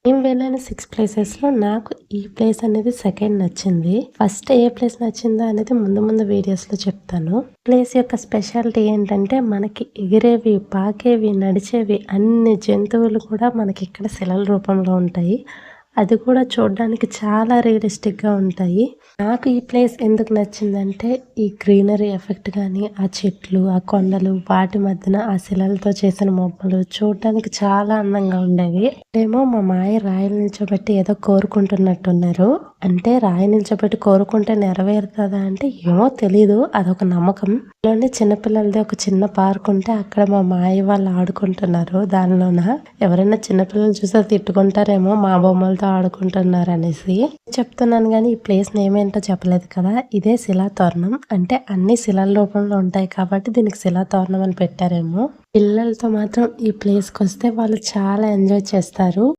మేము వెళ్ళిన 6 ప్లేసెస్‌లో నాకు ఈ ప్లేస్ అనేది సెకండ్ నచ్చింది. ఫస్ట్ ఏ ప్లేస్ నచ్చిందో అనేది ముందు వీడియోస్‌లో చెప్తాను. ప్లేస్ యొక్క స్పెషాలిటీ ఏంటంటే మనకి ఎగిరేవి, పాకేవి, నడిచేవి అన్ని జంతువులు కూడా మనకిక్కడ శిలల రూపంలో ఉంటాయి. అది కూడా చూడ్డానికి చాలా రియలిస్టిక్‌గా ఉంటాయి. నాకు ఈ ప్లేస్ ఎందుకు నచ్చిందంటే ఈ గ్రీనరీ ఎఫెక్ట్ గానీ, ఆ చెట్లు, ఆ కొండలు, వాటి మధ్యన ఆ శిలలతో చేసిన బొమ్మలు చూడ్డానికి చాలా అందంగా ఉండేవి. ఏమో మా మావయ్య రాయిలు నిల్చోబెట్టి ఏదో కోరుకుంటున్నట్టున్నారు. అంటే రాయి నిల్చోబెట్టి కోరుకుంటే నెరవేరుతదా అంటే ఏమో తెలీదు. అదొక నమ్మకం. అందులోనే చిన్నపిల్లలది ఒక చిన్న పార్క్ ఉంటే అక్కడ మా మావయ్య వాళ్ళు ఆడుకుంటున్నారు దానిలోన. ఎవరైనా చిన్నపిల్లలు చూస్తే తిట్టుకుంటారేమో మా బొమ్మలతో ఆడుకుంటున్నారనేసి. చెప్తున్నాను గానీ ఈ ప్లేస్ నేమ్ ఏంటో చెప్పలేదు కదా! ఇదే శిలాతోరణం. అంటే అన్ని శిలల రూపంలో ఉంటాయి కాబట్టి దీనికి శిలాతోరణం అని పెట్టారేమో. పిల్లలతో మాత్రం ఈ ప్లేస్‌కొస్తే వాళ్ళు చాలా ఎంజాయ్ చేస్తారు.